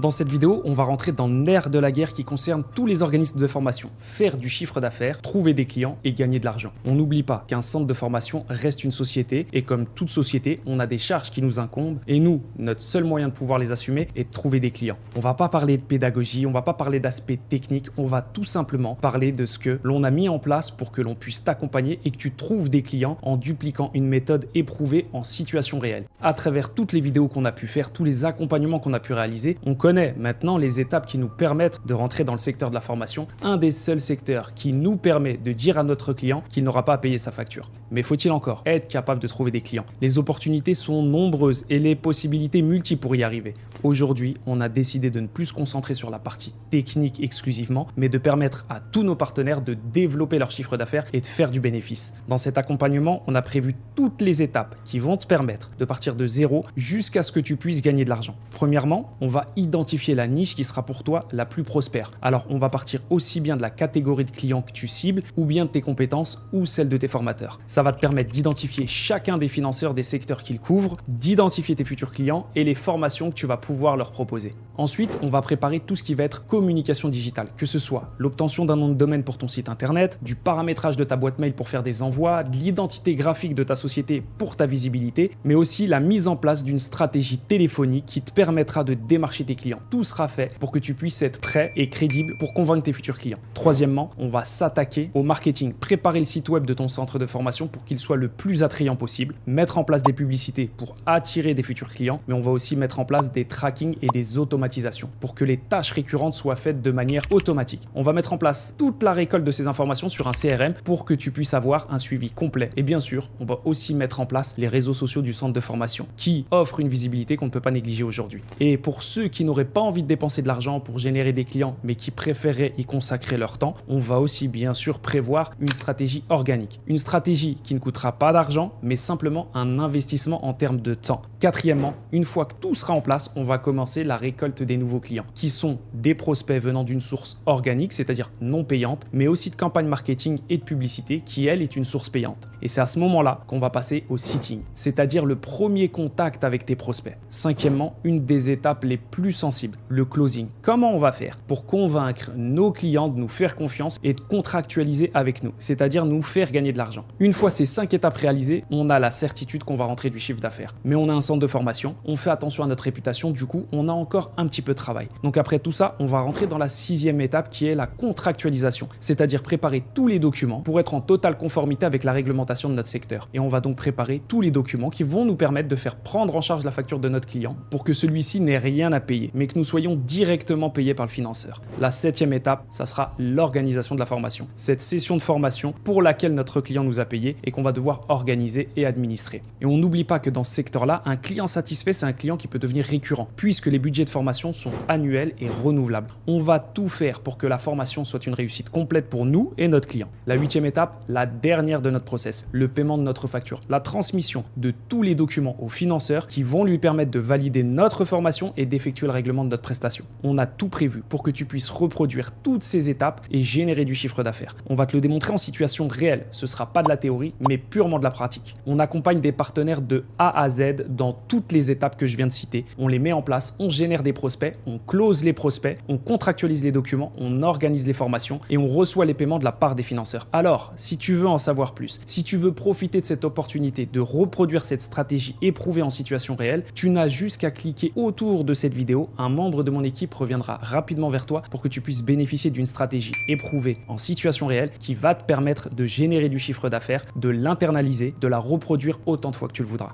Dans cette vidéo, on va rentrer dans l'ère de la guerre qui concerne tous les organismes de formation. Faire du chiffre d'affaires, trouver des clients et gagner de l'argent. On n'oublie pas qu'un centre de formation reste une société et comme toute société, on a des charges qui nous incombent et nous, notre seul moyen de pouvoir les assumer est de trouver des clients. On va pas parler de pédagogie, on va pas parler d'aspect technique, on va tout simplement parler de ce que l'on a mis en place pour que l'on puisse t'accompagner et que tu trouves des clients en dupliquant une méthode éprouvée en situation réelle. À travers toutes les vidéos qu'on a pu faire, tous les accompagnements qu'on a pu réaliser, on connaît maintenant les étapes qui nous permettent de rentrer dans le secteur de la formation, un des seuls secteurs qui nous permet de dire à notre client qu'il n'aura pas à payer sa facture. Mais faut-il encore être capable de trouver des clients? Les opportunités sont nombreuses et les possibilités multiples pour y arriver. Aujourd'hui, on a décidé de ne plus se concentrer sur la partie technique exclusivement, mais de permettre à tous nos partenaires de développer leur chiffre d'affaires et de faire du bénéfice. Dans cet accompagnement, on a prévu toutes les étapes qui vont te permettre de partir de zéro jusqu'à ce que tu puisses gagner de l'argent. Premièrement, on va identifier la niche qui sera pour toi la plus prospère. Alors, on va partir aussi bien de la catégorie de clients que tu cibles ou bien de tes compétences ou celles de tes formateurs. Ça va te permettre d'identifier chacun des financeurs des secteurs qu'ils couvrent, d'identifier tes futurs clients et les formations que tu vas pouvoir leur proposer. Ensuite, on va préparer tout ce qui va être communication digitale, que ce soit l'obtention d'un nom de domaine pour ton site internet, du paramétrage de ta boîte mail pour faire des envois, de l'identité graphique de ta société pour ta visibilité, mais aussi la mise en place d'une stratégie téléphonique qui te permettra de démarcher tes clients. Tout sera fait pour que tu puisses être prêt et crédible pour convaincre tes futurs clients. Troisièmement, on va s'attaquer au marketing, préparer le site web de ton centre de formation pour qu'il soit le plus attrayant possible, mettre en place des publicités pour attirer des futurs clients, mais on va aussi mettre en place des tracking et des automatisations pour que les tâches récurrentes soient faites de manière automatique. On va mettre en place toute la récolte de ces informations sur un CRM pour que tu puisses avoir un suivi complet. Et bien sûr, on va aussi mettre en place les réseaux sociaux du centre de formation qui offrent une visibilité qu'on ne peut pas négliger aujourd'hui. Et pour ceux qui n'auraient pas envie de dépenser de l'argent pour générer des clients, mais qui préféreraient y consacrer leur temps, on va aussi bien sûr prévoir une stratégie organique. Une stratégie qui ne coûtera pas d'argent, mais simplement un investissement en termes de temps. Quatrièmement, une fois que tout sera en place, on va commencer la récolte des nouveaux clients, qui sont des prospects venant d'une source organique, c'est-à-dire non payante, mais aussi de campagne marketing et de publicité, qui elle est une source payante. Et c'est à ce moment-là qu'on va passer au seating, c'est-à-dire le premier contact avec tes prospects. Cinquièmement, une des étapes les plus sensibles, le closing. Comment on va faire pour convaincre nos clients de nous faire confiance et de contractualiser avec nous, c'est-à-dire nous faire gagner de l'argent. Une fois ces 5 étapes réalisées, on a la certitude qu'on va rentrer du chiffre d'affaires. Mais on a un centre de formation, on fait attention à notre réputation, du coup, on a encore un petit peu de travail. Donc après tout ça, on va rentrer dans la 6e étape qui est la contractualisation, c'est-à-dire préparer tous les documents pour être en totale conformité avec la réglementation de notre secteur. Et on va donc préparer tous les documents qui vont nous permettre de faire prendre en charge la facture de notre client pour que celui-ci n'ait rien à payer, mais que nous soyons directement payés par le financeur. La 7e étape, ça sera l'organisation de la formation. Cette session de formation pour laquelle notre client nous a payé et qu'on va devoir organiser et administrer. Et on n'oublie pas que dans ce secteur-là, un client satisfait, c'est un client qui peut devenir récurrent, puisque les budgets de formation sont annuels et renouvelables. On va tout faire pour que la formation soit une réussite complète pour nous et notre client. La 8e étape, la dernière de notre process, le paiement de notre facture, la transmission de tous les documents aux financeurs qui vont lui permettre de valider notre formation et d'effectuer le règlement de notre prestation. On a tout prévu pour que tu puisses reproduire toutes ces étapes et générer du chiffre d'affaires. On va te le démontrer en situation réelle. Ce sera pas de la théorie, mais purement de la pratique. On accompagne des partenaires de A à Z dans toutes les étapes que je viens de citer. On les met en place, on génère des prospects, on close les prospects, on contractualise les documents, on organise les formations et on reçoit les paiements de la part des financeurs. Alors, si tu veux en savoir plus, si tu veux profiter de cette opportunité de reproduire cette stratégie éprouvée en situation réelle, tu n'as juste qu'à cliquer autour de cette vidéo. Un membre de mon équipe reviendra rapidement vers toi pour que tu puisses bénéficier d'une stratégie éprouvée en situation réelle qui va te permettre de générer du chiffre d'affaires, de l'internaliser, de la reproduire autant de fois que tu le voudras.